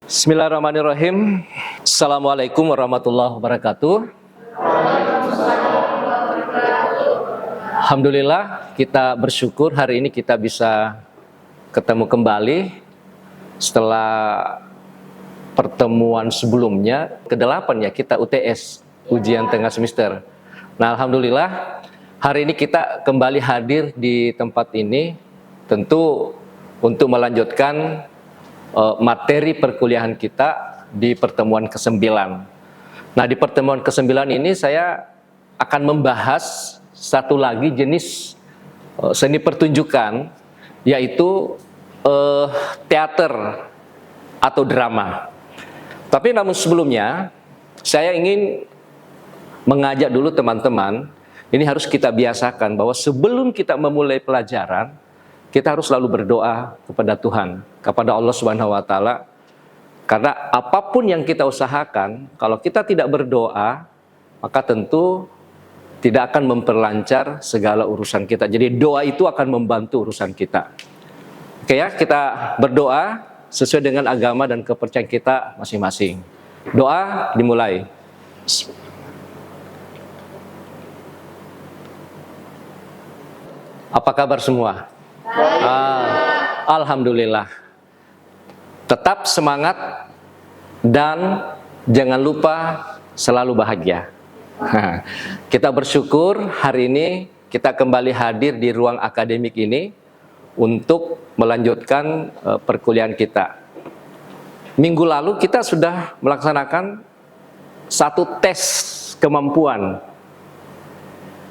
Bismillahirrahmanirrahim. Assalamualaikum warahmatullahi wabarakatuh. Alhamdulillah, kita bersyukur hari ini kita bisa ketemu kembali setelah pertemuan sebelumnya ke-8 ya, kita UTS, ujian tengah semester. Nah, alhamdulillah hari ini kita kembali hadir di tempat ini tentu untuk melanjutkan materi perkuliahan kita di pertemuan ke-9. Nah, di pertemuan ke-9 ini saya akan membahas satu lagi jenis seni pertunjukan, yaitu teater atau drama. Tapi namun sebelumnya saya ingin mengajak dulu teman-teman, ini harus kita biasakan bahwa sebelum kita memulai pelajaran, kita harus selalu berdoa kepada Tuhan, kepada Allah Subhanahu wa Ta'ala. Karena apapun yang kita usahakan, kalau kita tidak berdoa, maka tentu tidak akan memperlancar segala urusan kita. Jadi doa itu akan membantu urusan kita. Oke ya, kita berdoa sesuai dengan agama dan kepercayaan kita masing-masing. Doa dimulai. Apa kabar semua? Alhamdulillah. Tetap semangat dan jangan lupa selalu bahagia. Kita bersyukur hari ini kita kembali hadir di ruang akademik ini untuk melanjutkan perkuliahan kita. Minggu lalu kita sudah melaksanakan satu tes kemampuan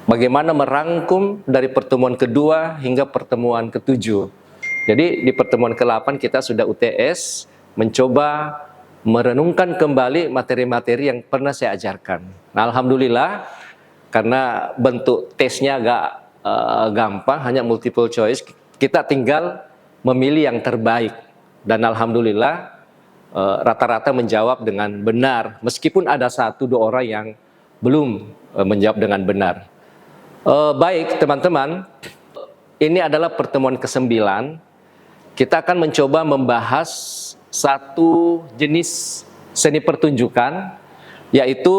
bagaimana merangkum dari pertemuan kedua hingga pertemuan ke-7. Jadi di pertemuan ke-8 kita sudah UTS, mencoba merenungkan kembali materi-materi yang pernah saya ajarkan. Nah, alhamdulillah, karena bentuk tesnya agak gampang, hanya multiple choice, kita tinggal memilih yang terbaik. Dan alhamdulillah, rata-rata menjawab dengan benar, meskipun ada 1-2 orang yang belum menjawab dengan benar. Baik teman-teman, ini adalah pertemuan ke-9. Kita akan mencoba membahas satu jenis seni pertunjukan, yaitu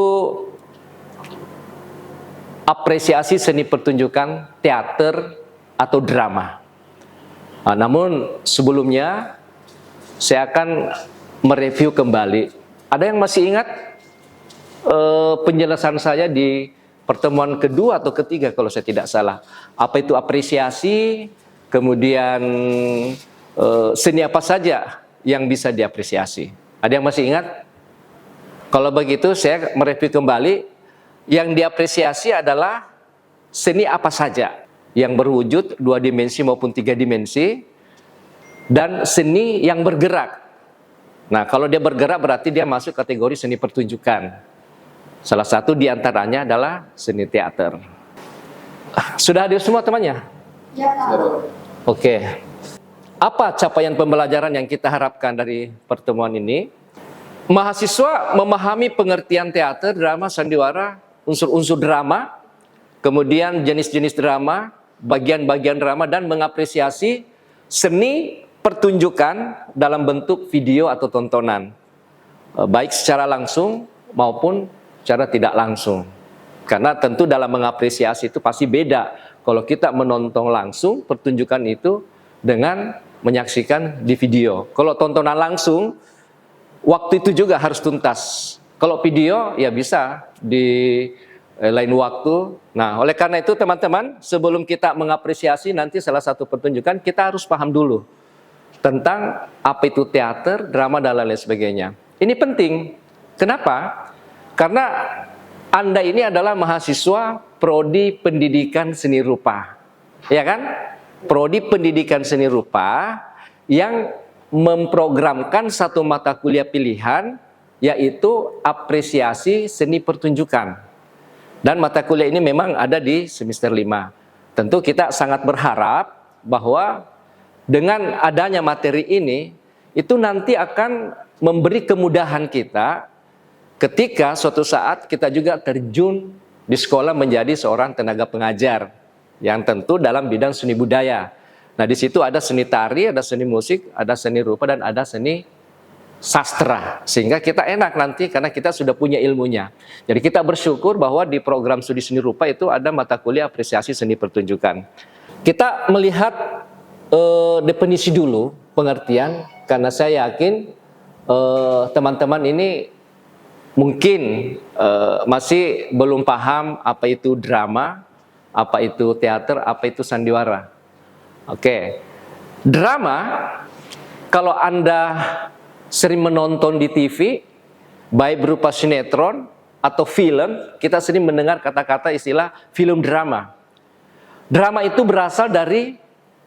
apresiasi seni pertunjukan teater atau drama. Nah, namun sebelumnya saya akan mereview kembali. Ada yang masih ingat penjelasan saya di pertemuan kedua atau ketiga kalau saya tidak salah? Apa itu apresiasi, kemudian seni apa saja yang bisa diapresiasi? Ada yang masih ingat? Kalau begitu saya mereview kembali. Yang diapresiasi adalah seni apa saja yang berwujud 2 dimensi maupun 3 dimensi, dan seni yang bergerak. Nah, kalau dia bergerak berarti dia masuk kategori seni pertunjukan. Salah satu diantaranya adalah seni teater. Sudah hadir semua temannya? Ya, Pak. Oke. Apa capaian pembelajaran yang kita harapkan dari pertemuan ini? Mahasiswa memahami pengertian teater, drama, sandiwara, unsur-unsur drama, kemudian jenis-jenis drama, bagian-bagian drama, dan mengapresiasi seni pertunjukan dalam bentuk video atau tontonan, baik secara langsung maupun secara tidak langsung. Karena tentu dalam mengapresiasi itu pasti beda kalau kita menonton langsung pertunjukan itu dengan menyaksikan di video. Kalau tontonan langsung, waktu itu juga harus tuntas. Kalau video ya bisa di lain waktu. Nah, oleh karena itu teman-teman, sebelum kita mengapresiasi nanti salah satu pertunjukan, kita harus paham dulu tentang apa itu teater, drama, dan lain sebagainya. Ini penting. Kenapa? Karena Anda ini adalah mahasiswa Prodi Pendidikan Seni Rupa. Ya kan? Prodi Pendidikan Seni Rupa yang memprogramkan satu mata kuliah pilihan, yaitu apresiasi seni pertunjukan. Dan mata kuliah ini memang ada di semester 5. Tentu kita sangat berharap bahwa dengan adanya materi ini, itu nanti akan memberi kemudahan kita ketika suatu saat kita juga terjun di sekolah menjadi seorang tenaga pengajar, yang tentu dalam bidang seni budaya. Nah, di situ ada seni tari, ada seni musik, ada seni rupa, dan ada seni sastra, sehingga kita enak nanti karena kita sudah punya ilmunya. Jadi kita bersyukur bahwa di program studi seni rupa itu ada mata kuliah apresiasi seni pertunjukan. Kita melihat definisi dulu, pengertian, karena saya yakin teman-teman ini mungkin masih belum paham apa itu drama, apa itu teater, apa itu sandiwara. Oke. Drama, kalau Anda sering menonton di TV, baik berupa sinetron atau film, kita sering mendengar kata-kata istilah film drama. Drama itu berasal dari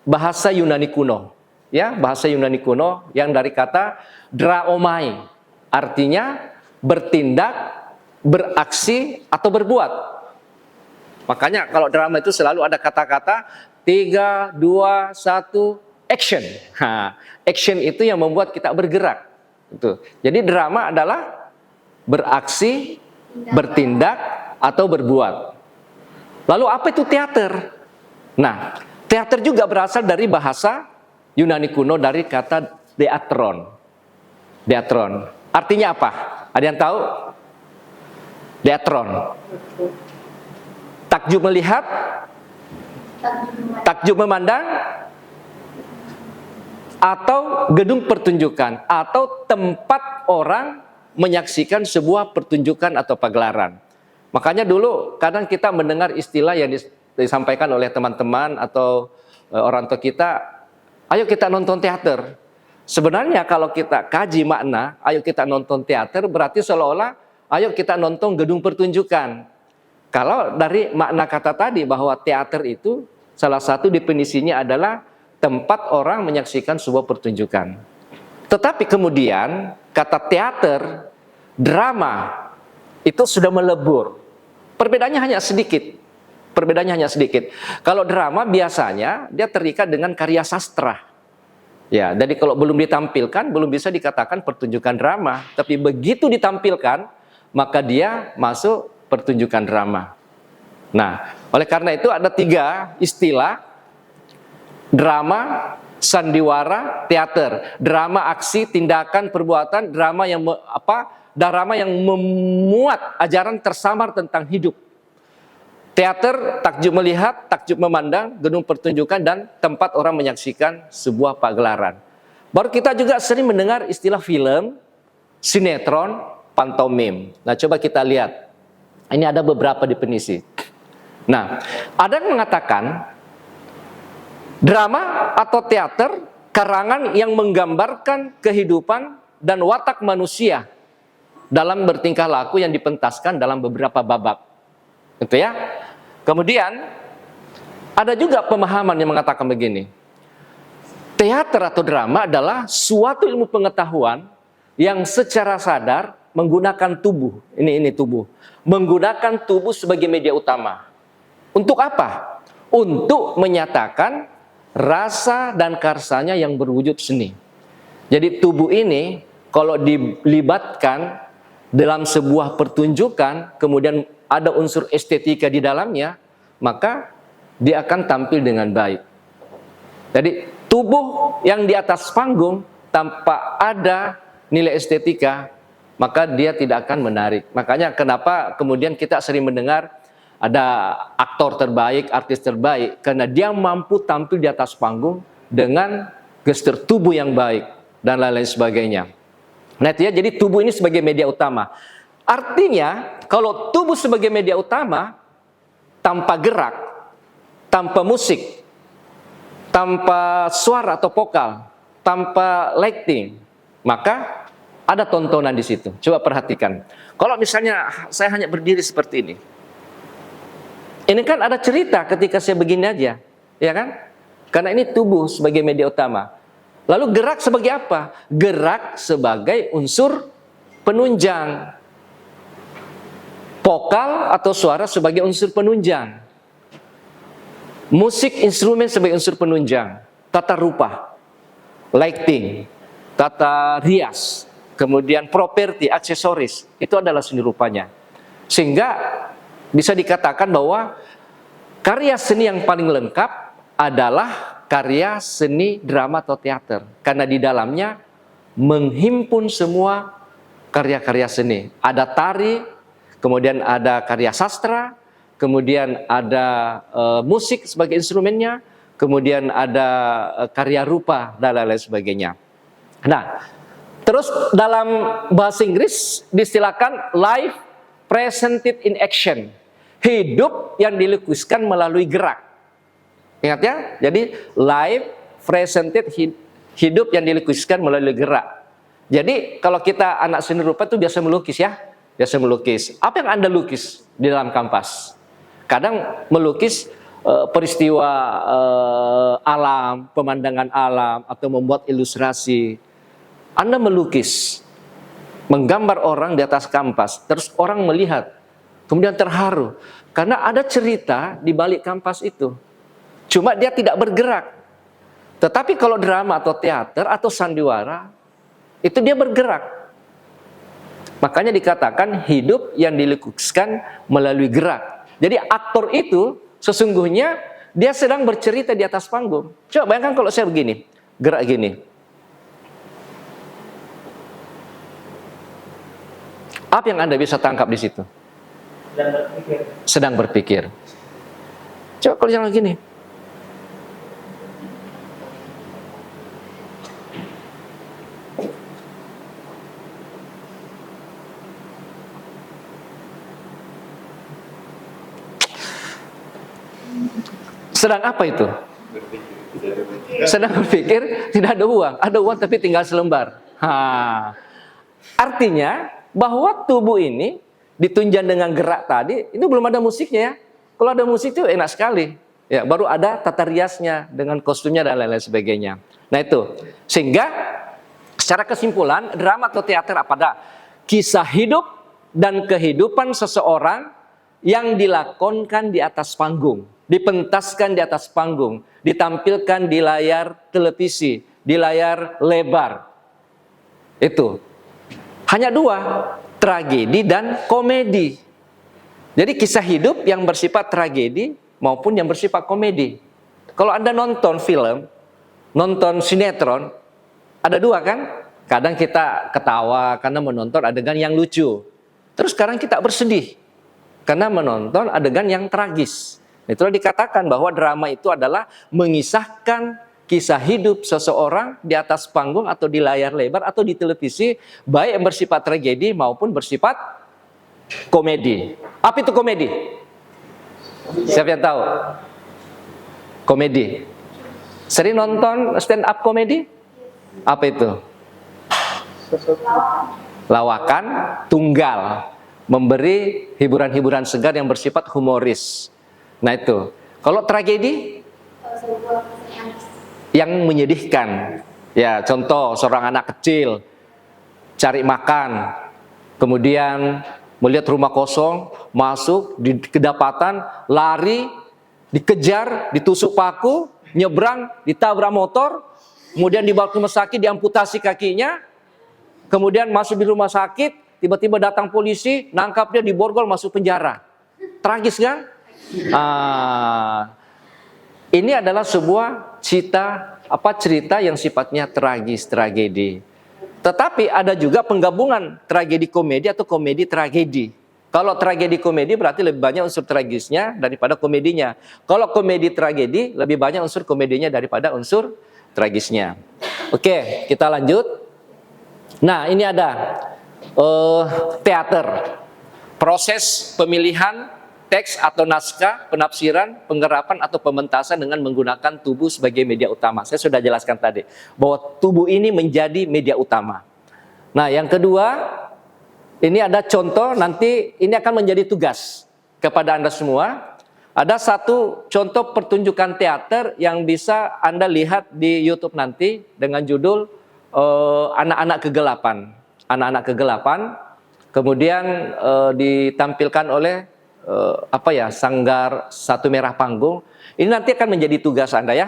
bahasa Yunani kuno, ya, bahasa Yunani kuno yang dari kata draomai, artinya bertindak, beraksi atau berbuat. Makanya kalau drama itu selalu ada kata-kata 3, 2, 1, action. Action itu yang membuat kita bergerak. Itu. Jadi drama adalah beraksi, bertindak, atau berbuat. Lalu apa itu teater? Nah, teater juga berasal dari bahasa Yunani kuno dari kata deatron. Deatron. Artinya apa? Ada yang tahu? Deatron. Takjub melihat, takjub memandang, atau gedung pertunjukan, atau tempat orang menyaksikan sebuah pertunjukan atau pagelaran. Makanya dulu kadang kita mendengar istilah yang disampaikan oleh teman-teman atau orang tua kita, ayo kita nonton teater. Sebenarnya kalau kita kaji makna, ayo kita nonton teater, berarti seolah-olah ayo kita nonton gedung pertunjukan. Kalau dari makna kata tadi bahwa teater itu salah satu definisinya adalah tempat orang menyaksikan sebuah pertunjukan. Tetapi kemudian kata teater, drama itu sudah melebur. Perbedaannya hanya sedikit. Perbedaannya hanya sedikit. Kalau drama biasanya dia terikat dengan karya sastra. Ya, jadi kalau belum ditampilkan belum bisa dikatakan pertunjukan drama. Tapi begitu ditampilkan maka dia masuk pertunjukan drama. Nah, oleh karena itu ada 3 istilah: drama, sandiwara, teater. Drama aksi, tindakan, perbuatan, drama yang drama yang memuat ajaran tersamar tentang hidup. Teater, takjub melihat, takjub memandang, gedung pertunjukan, dan tempat orang menyaksikan sebuah pagelaran. Baru kita juga sering mendengar istilah film, sinetron, pantomim. Nah, coba kita lihat. Ini ada beberapa definisi. Nah, ada yang mengatakan drama atau teater karangan yang menggambarkan kehidupan dan watak manusia dalam bertingkah laku yang dipentaskan dalam beberapa babak. Gitu ya. Kemudian ada juga pemahaman yang mengatakan begini. Teater atau drama adalah suatu ilmu pengetahuan yang secara sadar menggunakan tubuh. Ini tubuh. Menggunakan tubuh sebagai media utama. Untuk apa? Untuk menyatakan rasa dan karsanya yang berwujud seni. Jadi tubuh ini kalau dilibatkan dalam sebuah pertunjukan, kemudian ada unsur estetika di dalamnya, maka dia akan tampil dengan baik. Jadi tubuh yang di atas panggung tanpa ada nilai estetika, maka dia tidak akan menarik. Makanya kenapa kemudian kita sering mendengar ada aktor terbaik, artis terbaik, karena dia mampu tampil di atas panggung dengan gestur tubuh yang baik dan lain-lain sebagainya. Nah, itu ya, jadi tubuh ini sebagai media utama. Artinya, kalau tubuh sebagai media utama, tanpa gerak, tanpa musik, tanpa suara atau vokal, tanpa lighting, maka ada tontonan di situ. Coba perhatikan. Kalau misalnya saya hanya berdiri seperti ini, ini kan ada cerita ketika saya begini aja, ya kan? Karena ini tubuh sebagai media utama. Lalu gerak sebagai apa? Gerak sebagai unsur penunjang. Vokal atau suara sebagai unsur penunjang. Musik, instrumen sebagai unsur penunjang. Tata rupa, lighting, tata rias, kemudian properti, aksesoris. Itu adalah seni rupanya. Sehingga bisa dikatakan bahwa karya seni yang paling lengkap adalah karya seni drama atau teater. Karena di dalamnya menghimpun semua karya-karya seni. Ada tari, kemudian ada karya sastra, kemudian ada musik sebagai instrumennya, kemudian ada karya rupa dan lain-lain sebagainya. Nah, terus dalam bahasa Inggris distilahkan life presented in action. Hidup yang dilukiskan melalui gerak. Ingat ya? Jadi life presented, hidup yang dilukiskan melalui gerak. Jadi kalau kita anak seni rupa itu biasa melukis ya. Biasa melukis. Apa yang Anda lukis di dalam kanvas? Kadang melukis peristiwa alam, pemandangan alam, atau membuat ilustrasi. Anda melukis, menggambar orang di atas kanvas, terus orang melihat, kemudian terharu. Karena ada cerita di balik kanvas itu. Cuma dia tidak bergerak. Tetapi kalau drama atau teater atau sandiwara, itu dia bergerak. Makanya dikatakan hidup yang dilukiskan melalui gerak. Jadi aktor itu sesungguhnya dia sedang bercerita di atas panggung. Coba bayangkan kalau saya begini, gerak gini. Apa yang Anda bisa tangkap di situ? Sedang berpikir. Coba kalau jangan gini. Sedang apa itu? Sedang berpikir, tidak ada uang. Ada uang tapi tinggal selembar. Artinya bahwa tubuh ini ditunjang dengan gerak tadi, itu belum ada musiknya ya. Kalau ada musik itu enak sekali. Ya, baru ada tata riasnya dengan kostumnya dan lain-lain sebagainya. Nah itu, sehingga secara kesimpulan drama atau teater apa dah? Kisah hidup dan kehidupan seseorang yang dilakonkan di atas panggung, dipentaskan di atas panggung, ditampilkan di layar televisi, di layar lebar. Itu hanya dua, tragedi dan komedi. Jadi kisah hidup yang bersifat tragedi maupun yang bersifat komedi. Kalau Anda nonton film, nonton sinetron, ada dua kan? Kadang kita ketawa karena menonton adegan yang lucu. Terus sekarang kita bersedih karena menonton adegan yang tragis. Itulah dikatakan bahwa drama itu adalah mengisahkan kisah hidup seseorang di atas panggung atau di layar lebar atau di televisi, baik yang bersifat tragedi maupun bersifat komedi. Apa itu komedi? Siapa yang tahu? Komedi. Sering nonton stand up komedi? Apa itu? Lawakan tunggal, memberi hiburan-hiburan segar yang bersifat humoris. Nah itu. Kalau tragedi yang menyedihkan. Ya, contoh seorang anak kecil cari makan, kemudian melihat rumah kosong, masuk di kedapatan, lari, dikejar, ditusuk paku, nyebrang, ditabrak motor, kemudian dibawa ke rumah sakit, diamputasi kakinya, kemudian masuk di rumah sakit, tiba-tiba datang polisi, nangkap dia, diborgol, masuk penjara. Tragis kan? Ini adalah sebuah cerita yang sifatnya tragis, tragedi. Tetapi ada juga penggabungan tragedi komedi atau komedi tragedi. Kalau tragedi komedi berarti lebih banyak unsur tragisnya daripada komedinya. Kalau komedi tragedi lebih banyak unsur komedinya daripada unsur tragisnya. Oke, kita lanjut. Nah, ini ada teater. Proses pemilihan teks atau naskah, penafsiran, penggarapan atau pementasan dengan menggunakan tubuh sebagai media utama. Saya sudah jelaskan tadi bahwa tubuh ini menjadi media utama. Nah, yang kedua, ini ada contoh, nanti ini akan menjadi tugas kepada Anda semua. Ada satu contoh pertunjukan teater yang bisa Anda lihat di YouTube nanti dengan judul Anak-anak Kegelapan. Anak-anak Kegelapan, kemudian ditampilkan oleh Sanggar Satu Merah Panggung. Ini nanti akan menjadi tugas Anda ya.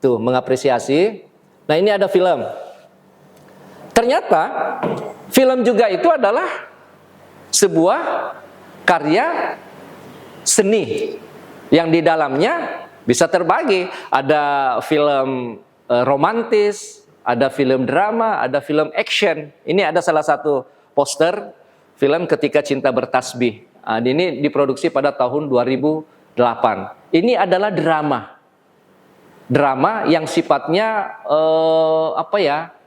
Tuh, mengapresiasi. Nah, ini ada film. Ternyata film juga itu adalah sebuah karya seni yang di dalamnya bisa terbagi. Ada film romantis, ada film drama, ada film action. Ini ada salah satu poster film Ketika Cinta Bertasbih. Ini diproduksi pada tahun 2008. Ini adalah drama yang sifatnya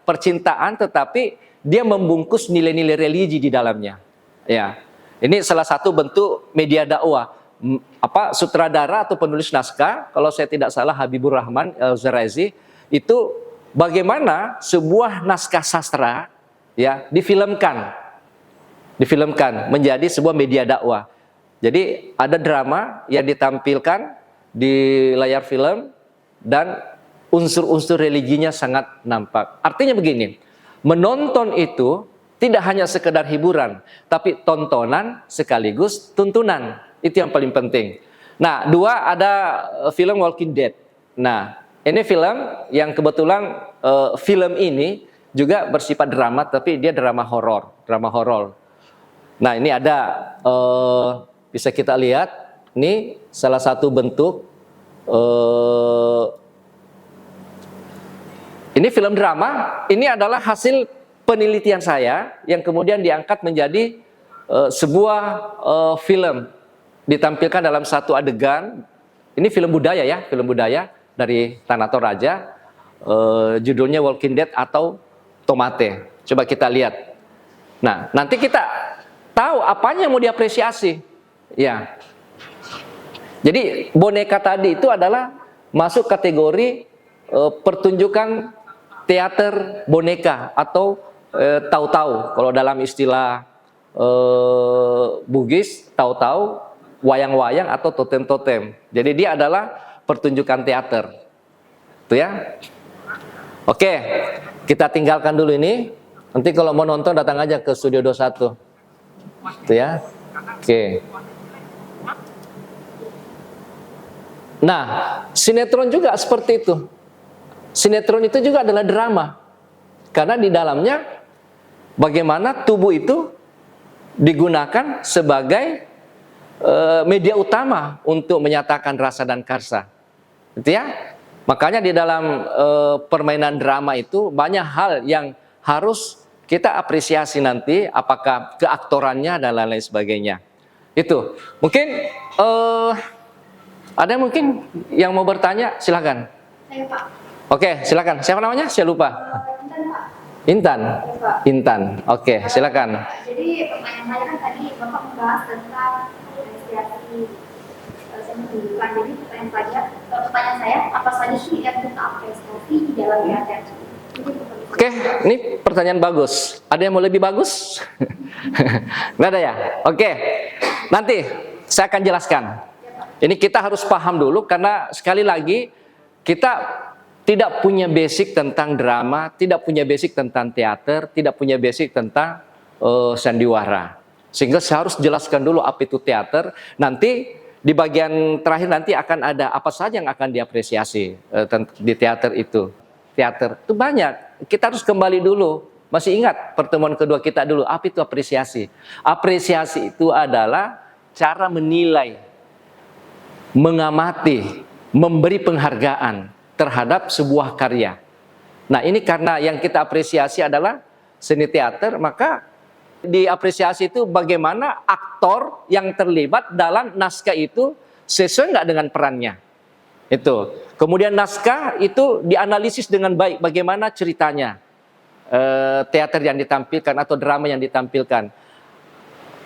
percintaan, tetapi dia membungkus nilai-nilai religi di dalamnya. Ya, ini salah satu bentuk media dakwah. Sutradara atau penulis naskah, kalau saya tidak salah Habibur Rahman El-Zarazi, itu bagaimana sebuah naskah sastra ya difilmkan menjadi sebuah media dakwah. Jadi ada drama yang ditampilkan di layar film dan unsur-unsur religinya sangat nampak. Artinya begini, menonton itu tidak hanya sekedar hiburan, tapi tontonan sekaligus tuntunan. Itu yang paling penting. Nah, dua, ada film Walking Dead. Nah, ini film yang kebetulan film ini juga bersifat drama, tapi dia drama horor. Nah, ini ada bisa kita lihat, ini salah satu bentuk ini film drama. Ini adalah hasil penelitian saya yang kemudian diangkat menjadi sebuah film, ditampilkan dalam satu adegan. Ini film budaya ya, film budaya dari Tanah Toraja, judulnya Walking Dead atau Tomate. Coba kita lihat. Nah, nanti kita tahu apanya yang mau diapresiasi. Ya. Jadi boneka tadi itu adalah masuk kategori pertunjukan teater boneka atau tahu-tahu. Kalau dalam istilah Bugis, tahu-tahu, wayang-wayang atau totem-totem. Jadi dia adalah pertunjukan teater. Itu ya. Oke, kita tinggalkan dulu ini. Nanti kalau mau nonton datang aja ke Studio 21. Itu ya. Oke. Nah, sinetron juga seperti itu. Sinetron itu juga adalah drama. Karena di dalamnya bagaimana tubuh itu digunakan sebagai media utama untuk menyatakan rasa dan karsa. Gitu ya. Makanya di dalam permainan drama itu banyak hal yang harus kita apresiasi nanti, apakah keaktorannya dan lain-lain sebagainya. Itu. Mungkin ada mungkin yang mau bertanya, silakan. Saya, Pak. Oke, silakan. Siapa namanya? Saya lupa. Intan, Pak. Intan. Ya, Pak. Intan. Oke, silakan. Jadi pertanyaan saya kan tadi Bapak membahas tentang apresiasi pendidikan. Jadi pertanyaan saya, apa saja sih yang kita apresiasi di dalam teater? Oke, ini pertanyaan bagus. Ada yang mau lebih bagus? Nggak ada ya? Oke, nanti saya akan jelaskan. Ini kita harus paham dulu karena sekali lagi kita tidak punya basic tentang drama, tidak punya basic tentang teater, tidak punya basic tentang sandiwara. Sehingga saya harus jelaskan dulu apa itu teater. Nanti di bagian terakhir nanti akan ada apa saja yang akan diapresiasi di teater itu. Teater itu banyak. Kita harus kembali dulu. Masih ingat pertemuan kedua kita dulu, apa itu apresiasi? Apresiasi itu adalah cara menilai, mengamati, memberi penghargaan terhadap sebuah karya. Nah, ini karena yang kita apresiasi adalah seni teater, maka diapresiasi itu bagaimana aktor yang terlibat dalam naskah itu sesuai nggak dengan perannya. Itu. Kemudian naskah itu dianalisis dengan baik, bagaimana ceritanya, teater yang ditampilkan atau drama yang ditampilkan.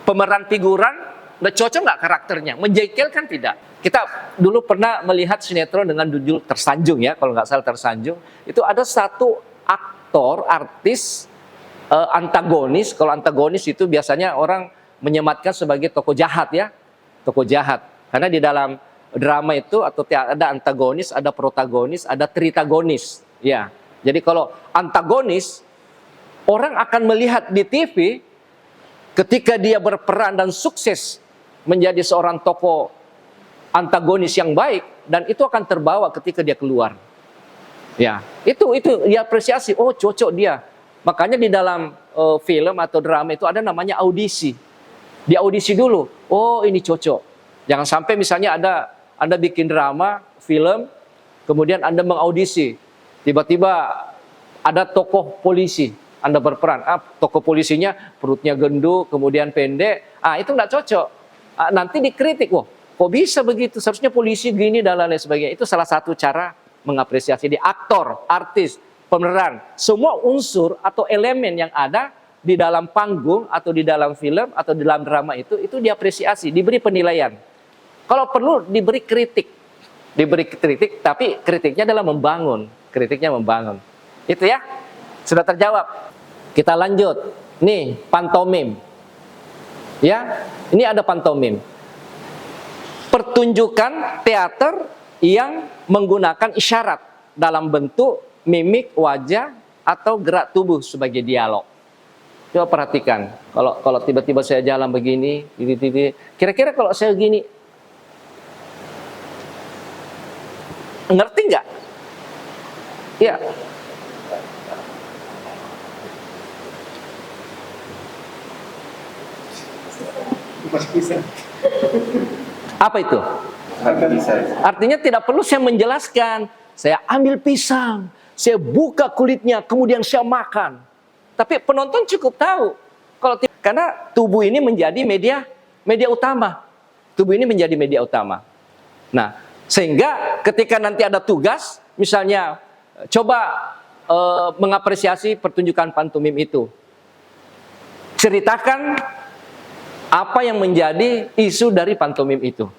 Pemeran figuran, cocok nggak karakternya, menjengkelkan tidak. Kita dulu pernah melihat sinetron dengan judul Tersanjung ya, kalau nggak salah Tersanjung. Itu ada satu aktor, artis, antagonis. Kalau antagonis itu biasanya orang menyematkan sebagai tokoh jahat ya, tokoh jahat. Karena di dalam drama itu atau ada antagonis, ada protagonis, ada tritagonis. Ya, jadi kalau antagonis, orang akan melihat di TV ketika dia berperan dan sukses menjadi seorang tokoh antagonis yang baik, dan itu akan terbawa ketika dia keluar. Ya, itu diapresiasi. Oh, cocok dia. Makanya di dalam film atau drama itu ada namanya audisi. Di audisi dulu. Oh, ini cocok. Jangan sampai misalnya Anda bikin drama, film, kemudian Anda mengaudisi. Tiba-tiba ada tokoh polisi, Anda berperan, tokoh polisinya perutnya gendut, kemudian pendek, itu nggak cocok. Nanti dikritik, wah kok bisa begitu, seharusnya polisi gini dan lain sebagainya. Itu salah satu cara mengapresiasi di aktor, artis, pemeran, semua unsur atau elemen yang ada di dalam panggung atau di dalam film atau di dalam drama itu diapresiasi, diberi penilaian. Kalau perlu diberi kritik, tapi kritiknya adalah membangun, Itu ya, sudah terjawab. Kita lanjut. Nih, pantomim. Ya, ini ada pantomim. Pertunjukan teater yang menggunakan isyarat dalam bentuk mimik wajah atau gerak tubuh sebagai dialog. Coba perhatikan, kalau tiba-tiba saya jalan begini, kira-kira kalau saya gini, ngerti nggak? Ya. Apa itu? Artinya tidak perlu saya menjelaskan. Saya ambil pisang, saya buka kulitnya, kemudian saya makan. Tapi penonton cukup tahu. Karena tubuh ini menjadi media utama. Tubuh ini menjadi media utama. Nah, sehingga ketika nanti ada tugas, misalnya coba mengapresiasi pertunjukan pantomim itu. Ceritakan apa yang menjadi isu dari pantomim itu.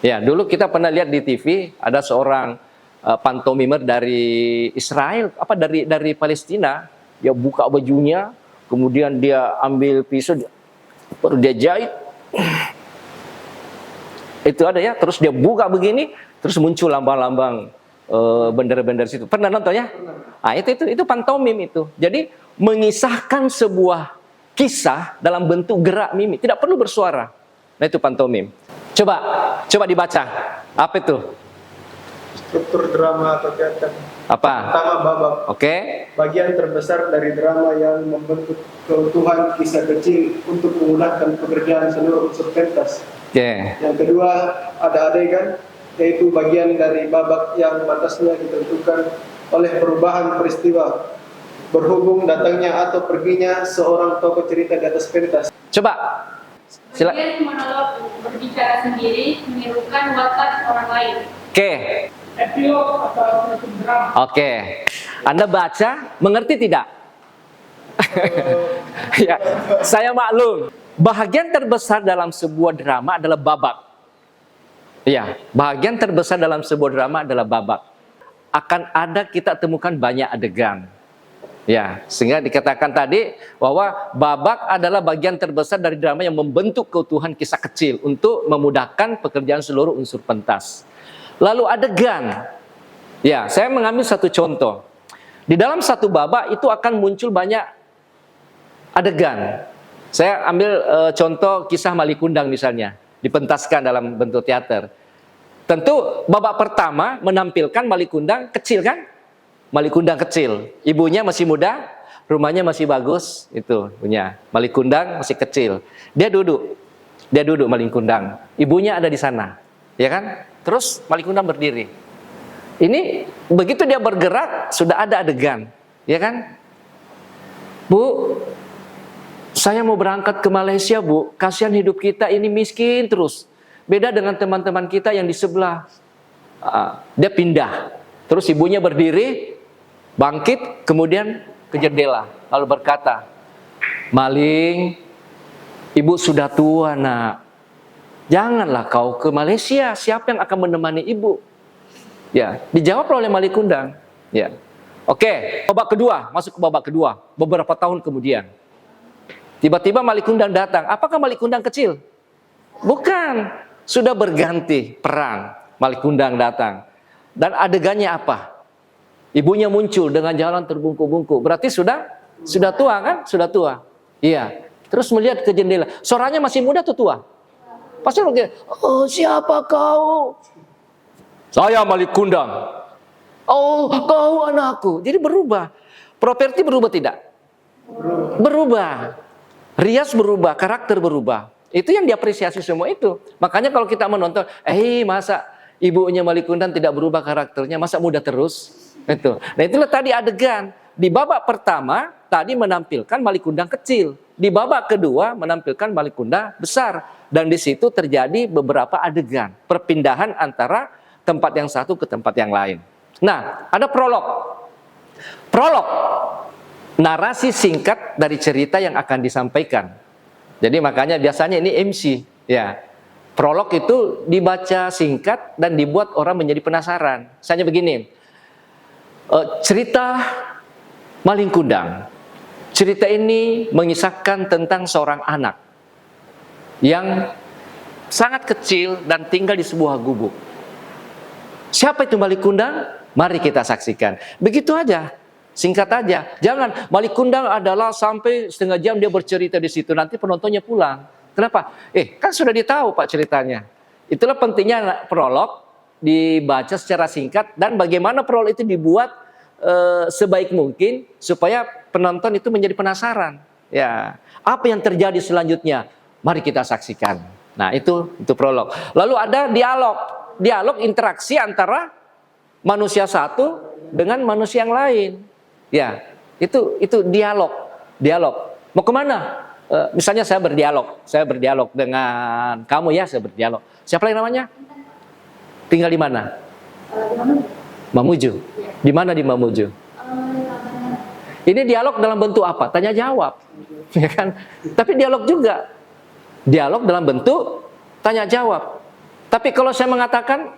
Ya, dulu kita pernah lihat di TV ada seorang pantomimer dari Israel, dari Palestina. Dia buka bajunya, kemudian dia ambil pisau, baru dia jahit. Itu ada ya, terus dia buka begini, terus muncul lambang-lambang bendera-bendera situ. Pernah nonton ya? Nah, itu pantomim itu. Jadi mengisahkan sebuah kisah dalam bentuk gerak mimik, tidak perlu bersuara. Nah, itu pantomim. Coba dibaca. Apa itu? Struktur drama atau teater. Apa? Pertama, babak. Oke. Bagian terbesar dari drama yang membentuk keutuhan kisah kecil untuk memudahkan pekerjaan seluruh unsur pentas. Oke. Yang kedua, ada adegan, yaitu bagian dari babak yang batasnya ditentukan oleh perubahan peristiwa berhubung datangnya atau perginya seorang tokoh cerita di atas pentas. Coba. Sila. Bagian monolog berbicara sendiri menirukan watak orang lain. Oke. Epilog atau penutup drama. Oke. Anda baca, mengerti tidak? Ya, saya maklum. Bahagian terbesar dalam sebuah drama adalah babak. Ya, bahagian terbesar dalam sebuah drama adalah babak. Akan ada kita temukan banyak adegan. Ya, sehingga dikatakan tadi bahwa babak adalah bagian terbesar dari drama yang membentuk keutuhan kisah kecil untuk memudahkan pekerjaan seluruh unsur pentas. Lalu adegan. Ya, saya mengambil satu contoh. Di dalam satu babak itu akan muncul banyak adegan. Saya ambil contoh kisah Malikundang misalnya, dipentaskan dalam bentuk teater. Tentu babak pertama menampilkan Malikundang kecil kan? Malikundang kecil, ibunya masih muda, rumahnya masih bagus, itu punya. Malikundang masih kecil. Dia duduk Malikundang. Ibunya ada di sana, ya kan? Terus Malikundang berdiri. Ini begitu dia bergerak sudah ada adegan, ya kan? Bu, saya mau berangkat ke Malaysia, Bu. Kasihan hidup kita ini miskin terus. Beda dengan teman-teman kita yang di sebelah. Dia pindah. Terus ibunya berdiri, bangkit, kemudian ke jendela. Lalu berkata, Maling, ibu sudah tua, nak. Janganlah kau ke Malaysia. Siapa yang akan menemani ibu? Ya, dijawab oleh Malikundang. Ya. Oke, babak kedua, masuk ke babak kedua. Beberapa tahun kemudian. Tiba-tiba Malikundang datang. Apakah Malikundang kecil? Bukan. Sudah berganti peran. Malikundang datang. Dan adegannya apa? Ibunya muncul dengan jalan terbungkuk-bungkuk. Berarti sudah tua kan? Sudah tua. Iya. Terus melihat ke jendela. Suaranya masih muda atau tua? Pasti begitu. Oh, siapa kau? Saya Malikundang. Oh, kau anakku. Jadi berubah. Properti berubah tidak? Berubah. Rias berubah, karakter berubah. Itu yang diapresiasi semua itu. Makanya kalau kita menonton, masa ibunya Malikundang tidak berubah karakternya, masa muda terus? Itu. Nah, itulah tadi adegan. di babak pertama tadi menampilkan Balikundang kecil, di babak kedua menampilkan Balikundang besar, dan di situ terjadi beberapa adegan perpindahan antara tempat yang satu ke tempat yang lain. Nah, ada prolog. Prolog, narasi singkat dari cerita yang akan disampaikan. Jadi makanya biasanya ini MC, ya. Prolog itu dibaca singkat dan dibuat orang menjadi penasaran. Misalnya begini, cerita Maling Kundang. Cerita ini mengisahkan tentang seorang anak yang sangat kecil dan tinggal di sebuah gubuk. Siapa itu Maling Kundang? Mari kita saksikan. Begitu aja, singkat aja. Jangan Maling Kundang adalah sampai setengah jam dia bercerita di situ, nanti penontonnya pulang. Kenapa? Kan sudah ditahu Pak ceritanya. Itulah pentingnya prolog dibaca secara singkat, dan bagaimana prolog itu dibuat sebaik mungkin supaya penonton itu menjadi penasaran. Ya, apa yang terjadi selanjutnya? Mari kita saksikan. Nah, itu prolog. Lalu ada dialog. Dialog interaksi antara manusia satu dengan manusia yang lain. Ya, itu dialog. Dialog. Mau kemana? Misalnya saya berdialog dengan kamu ya, saya berdialog. Siapa lagi namanya? Tinggal di mana? Mamuju. Di mana di Mamuju? Ini dialog dalam bentuk apa? Tanya jawab, ya kan? Tapi dialog juga. Dialog dalam bentuk tanya jawab. Tapi kalau saya mengatakan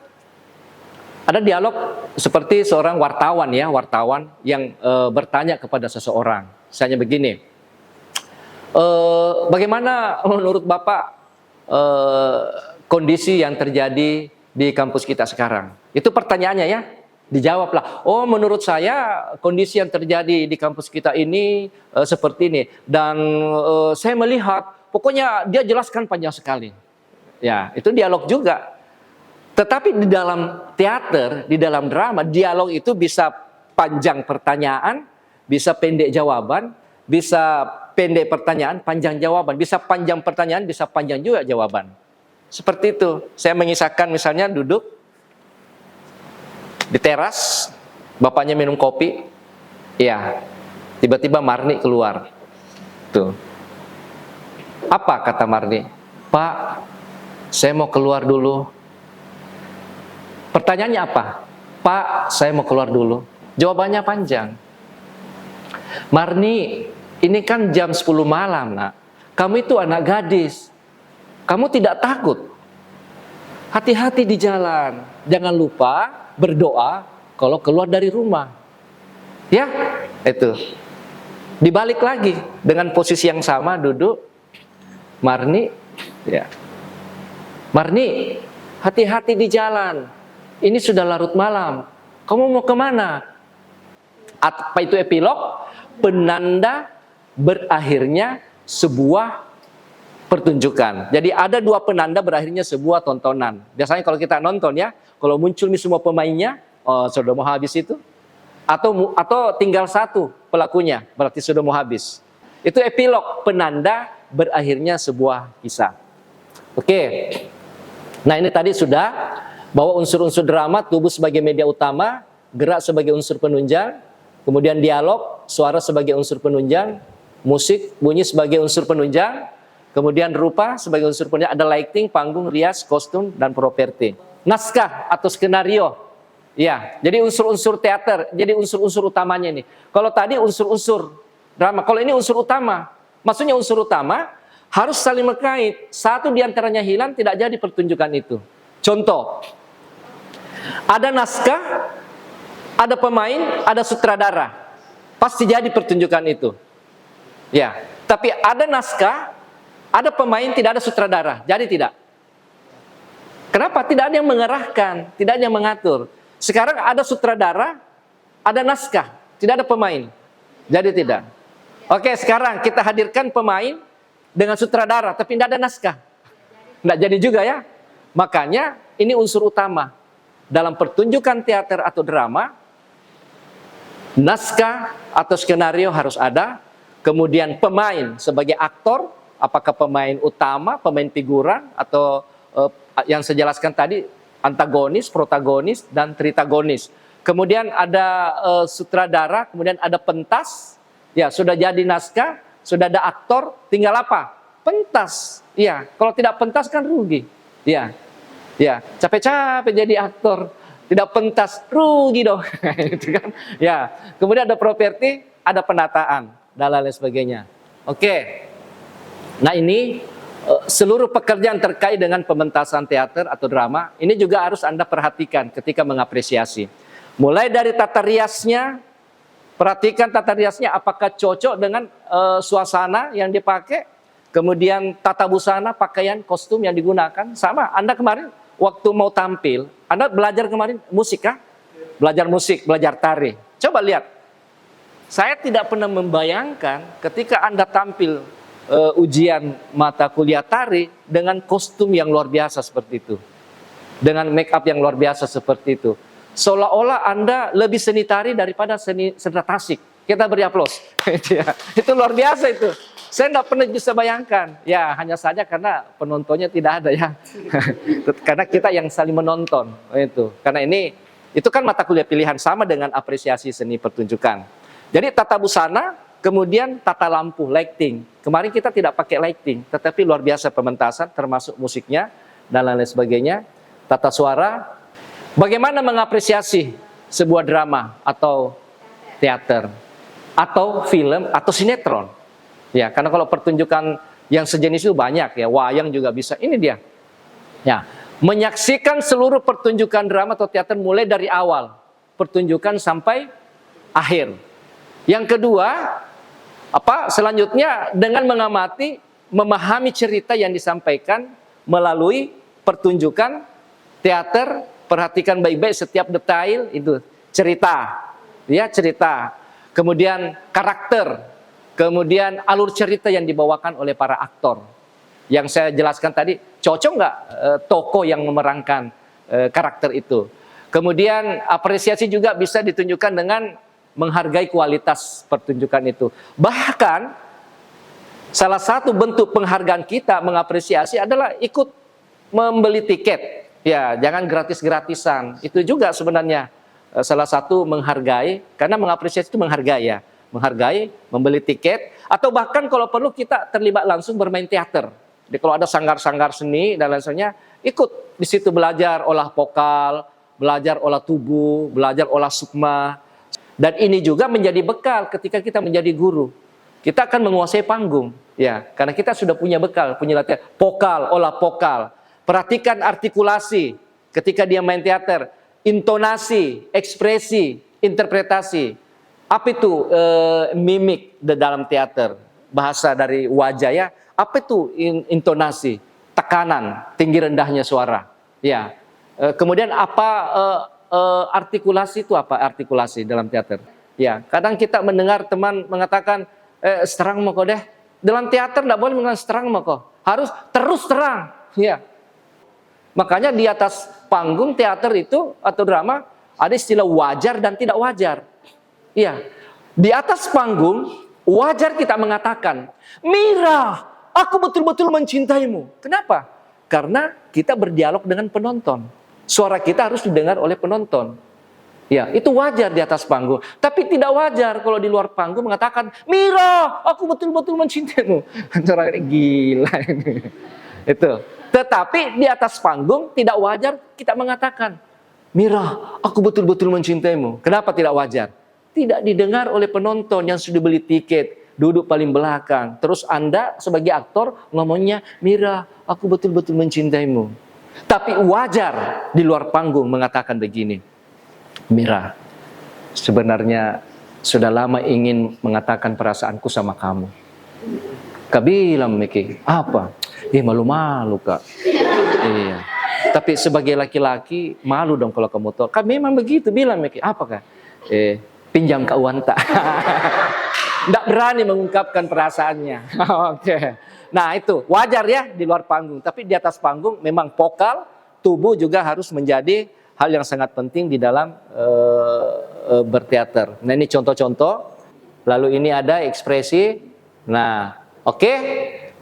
ada dialog seperti seorang wartawan ya, wartawan yang bertanya kepada seseorang. Misalnya begini, bagaimana menurut Bapak kondisi yang terjadi di kampus kita sekarang? Itu pertanyaannya ya. Dijawablah, oh menurut saya kondisi yang terjadi di kampus kita ini seperti ini. Dan saya melihat, pokoknya dia jelaskan panjang sekali. Ya, itu dialog juga. Tetapi di dalam teater, di dalam drama, dialog itu bisa panjang pertanyaan, bisa pendek jawaban, bisa pendek pertanyaan, panjang jawaban, bisa panjang pertanyaan, bisa panjang juga jawaban. Seperti itu. Saya mengisahkan misalnya duduk di teras, bapaknya minum kopi, ya, tiba-tiba Marni keluar. Tuh. Apa kata Marni? Pak, saya mau keluar dulu. Pertanyaannya apa? Pak, saya mau keluar dulu. Jawabannya panjang. Marni, ini kan jam 10 malam, nak. Kamu itu anak gadis. Kamu tidak takut? Hati-hati di jalan. Jangan lupa berdoa kalau keluar dari rumah. Ya, itu. Dibalik lagi dengan posisi yang sama duduk. Marni, ya. Marni, hati-hati di jalan. Ini sudah larut malam. Kamu mau kemana? Apa itu epilog? Penanda berakhirnya sebuah pertunjukan. Jadi ada dua penanda berakhirnya sebuah tontonan. Biasanya kalau kita nonton ya, kalau muncul nih semua pemainnya, oh, sudah mau habis itu. Atau tinggal satu pelakunya, berarti sudah mau habis. Itu epilog, penanda berakhirnya sebuah kisah. Oke. Nah, ini tadi sudah bahwa unsur-unsur drama, tubuh sebagai media utama, gerak sebagai unsur penunjang, kemudian dialog, suara sebagai unsur penunjang, musik, bunyi sebagai unsur penunjang, kemudian rupa sebagai unsur penunjang, ada lighting, panggung, rias, kostum, dan properti. Naskah atau skenario. Ya, jadi unsur-unsur teater, jadi unsur-unsur utamanya ini. Kalau tadi unsur-unsur drama, kalau ini unsur utama. Maksudnya unsur utama harus saling berkait. Satu diantaranya hilang, tidak jadi pertunjukan itu. Contoh, ada naskah, ada pemain, ada sutradara. Pasti jadi pertunjukan itu. Ya, tapi ada naskah, ada pemain, tidak ada sutradara. Jadi tidak. Kenapa? Tidak ada yang mengerahkan, tidak ada yang mengatur. Sekarang ada sutradara, ada naskah, tidak ada pemain. Jadi tidak. Oke, sekarang kita hadirkan pemain dengan sutradara, tapi tidak ada naskah. Tidak jadi juga ya. Makanya ini unsur utama. Dalam pertunjukan teater atau drama, naskah atau skenario harus ada. Kemudian pemain sebagai aktor, apakah pemain utama, pemain figuran, atau yang saya jelaskan tadi, antagonis, protagonis, dan tritagonis. kemudian ada sutradara, kemudian ada pentas. Ya, sudah jadi naskah, sudah ada aktor, tinggal apa? Pentas. Ya, kalau tidak pentas kan rugi. Ya. Ya, capek-capek jadi aktor, tidak pentas, rugi dong. Itu kan. Ya, kemudian ada properti, ada penataan dan lain sebagainya. Oke. Nah, ini seluruh pekerjaan terkait dengan pementasan teater atau drama, ini juga harus Anda perhatikan ketika mengapresiasi. Mulai dari tata riasnya, perhatikan tata riasnya apakah cocok dengan suasana yang dipakai, kemudian tata busana, pakaian, kostum yang digunakan. Sama, Anda kemarin waktu mau tampil, Anda belajar kemarin musik kah? Belajar musik, belajar tari. Coba lihat, saya tidak pernah membayangkan ketika Anda tampil ujian mata kuliah tari dengan kostum yang luar biasa seperti itu, dengan make up yang luar biasa seperti itu, seolah-olah Anda lebih seni tari daripada seni tasik. Kita beri aplaus. Itu luar biasa itu. Saya tidak pernah bisa bayangkan. Ya, hanya saja karena penontonnya tidak ada ya. Karena kita yang saling menonton itu. Karena itu kan mata kuliah pilihan, sama dengan apresiasi seni pertunjukan. Jadi tata busana, kemudian tata lampu, lighting. Kemarin kita tidak pakai lighting, tetapi luar biasa pementasan, termasuk musiknya dan lain-lain sebagainya. Tata suara. Bagaimana mengapresiasi sebuah drama atau teater, atau film, atau sinetron? Ya, karena kalau pertunjukan yang sejenis itu banyak ya, wayang juga bisa. Ini dia. Ya, menyaksikan seluruh pertunjukan drama atau teater mulai dari awal pertunjukan sampai akhir. Yang kedua, selanjutnya dengan mengamati, memahami cerita yang disampaikan melalui pertunjukan teater. Perhatikan baik-baik setiap detail itu cerita, ya cerita. Kemudian karakter, kemudian alur cerita yang dibawakan oleh para aktor. Yang saya jelaskan tadi, cocok nggak tokoh yang memerankan karakter itu. Kemudian apresiasi juga bisa ditunjukkan dengan menghargai kualitas pertunjukan itu. Bahkan salah satu bentuk penghargaan kita mengapresiasi adalah ikut membeli tiket. Ya, jangan gratis-gratisan. Itu juga sebenarnya salah satu menghargai, karena mengapresiasi itu menghargai ya. Menghargai, membeli tiket, atau bahkan kalau perlu kita terlibat langsung bermain teater. Jadi kalau ada sanggar-sanggar seni dan lain sebagainya, ikut di situ belajar olah vokal, belajar olah tubuh, belajar olah sukma. Dan ini juga menjadi bekal ketika kita menjadi guru. Kita akan menguasai panggung, ya, karena kita sudah punya bekal, punya latihan vokal, olah vokal. Perhatikan artikulasi ketika dia main teater, intonasi, ekspresi, interpretasi. Apa itu mimik di dalam teater? Bahasa dari wajah ya. Apa itu intonasi, tekanan, tinggi rendahnya suara. Ya. Kemudian apa artikulasi itu apa? Artikulasi dalam teater. Ya, kadang kita mendengar teman mengatakan terang mau kok deh. Dalam teater tidak boleh mengatakan terang mau kok. Harus terus terang. Ya. Makanya di atas panggung teater itu atau drama ada istilah wajar dan tidak wajar. Iya. Di atas panggung wajar kita mengatakan, "Mira, aku betul-betul mencintaimu." Kenapa? Karena kita berdialog dengan penonton. Suara kita harus didengar oleh penonton. Ya, itu wajar di atas panggung. Tapi tidak wajar kalau di luar panggung mengatakan, "Mira, aku betul-betul mencintaimu." Cara gila ini. Itu. Tetapi di atas panggung tidak wajar kita mengatakan, "Mira, aku betul-betul mencintaimu." Kenapa tidak wajar? Tidak didengar oleh penonton yang sudah beli tiket, duduk paling belakang. Terus Anda sebagai aktor ngomongnya, "Mira, aku betul-betul mencintaimu." Tapi wajar di luar panggung mengatakan begini, "Mira, sebenarnya sudah lama ingin mengatakan perasaanku sama kamu." Kak bilang, Miki, "Apa?" Malu-malu Kak. Iya. Tapi sebagai laki-laki malu dong kalau kamu tahu. Kak memang begitu bilang, Miki. Apa Kak? Pinjam Kak Wanta. Nggak berani mengungkapkan perasaannya. Oke. Nah itu wajar ya di luar panggung. Tapi di atas panggung memang vokal, tubuh juga harus menjadi hal yang sangat penting di dalam berteater. Nah ini contoh-contoh. Lalu ini ada ekspresi. Nah oke.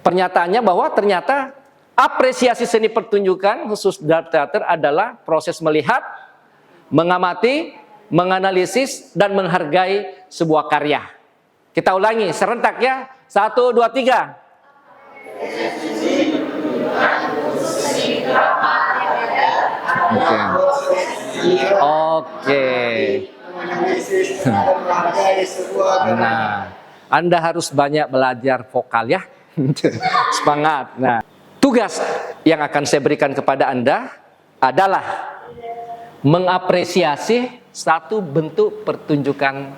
Pernyataannya bahwa ternyata apresiasi seni pertunjukan khusus dalam teater adalah proses melihat, mengamati, menganalisis, dan menghargai sebuah karya. Kita ulangi serentak ya. 1, 2, 3. Oke. Menganalisis dan menghargai sebuah karya. Nah, Anda harus banyak belajar vokal ya. Semangat. Nah, tugas yang akan saya berikan kepada Anda adalah mengapresiasi satu bentuk pertunjukan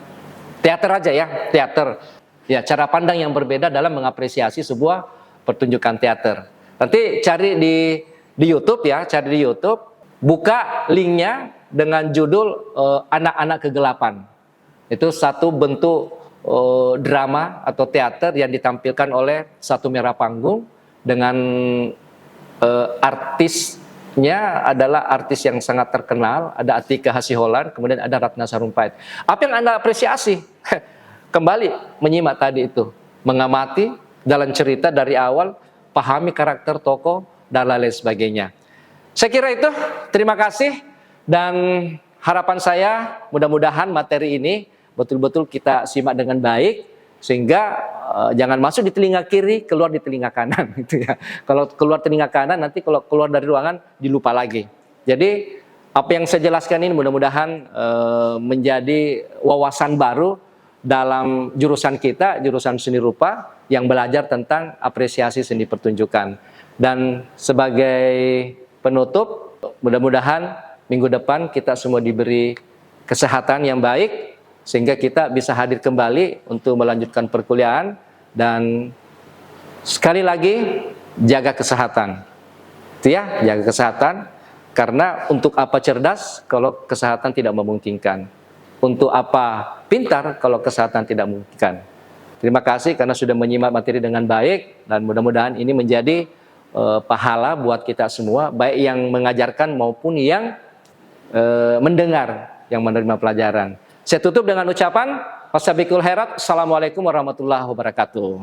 teater aja ya, teater. Ya, cara pandang yang berbeda dalam mengapresiasi sebuah pertunjukan teater. Nanti cari di YouTube ya, cari di YouTube, buka linknya dengan judul Anak-anak Kegelapan. Itu satu bentuk drama atau teater yang ditampilkan oleh satu merah panggung dengan artisnya adalah artis yang sangat terkenal, ada Atika Hasiholan, kemudian ada Ratna Sarumpait. Apa yang Anda apresiasi? Kembali menyimak tadi itu, mengamati dalam cerita dari awal, pahami karakter tokoh dan lain sebagainya. Saya kira itu, terima kasih, dan harapan saya mudah-mudahan materi ini betul-betul kita simak dengan baik, sehingga jangan masuk di telinga kiri, keluar di telinga kanan gitu ya. Kalau keluar telinga kanan, nanti kalau keluar dari ruangan dilupa lagi. Jadi apa yang saya jelaskan ini mudah-mudahan menjadi wawasan baru dalam jurusan kita, jurusan seni rupa, yang belajar tentang apresiasi seni pertunjukan. Dan sebagai penutup, mudah-mudahan minggu depan kita semua diberi kesehatan yang baik, sehingga kita bisa hadir kembali untuk melanjutkan perkuliahan. Dan sekali lagi, jaga kesehatan. Itu ya, jaga kesehatan. Karena untuk apa cerdas kalau kesehatan tidak memungkinkan? Untuk apa pintar kalau kesehatan tidak memungkinkan? Terima kasih karena sudah menyimak materi dengan baik, dan mudah-mudahan ini menjadi pahala buat kita semua, baik yang mengajarkan maupun yang mendengar, yang menerima pelajaran. Saya tutup dengan ucapan wasabiqul khairat. Assalamualaikum warahmatullahi wabarakatuh.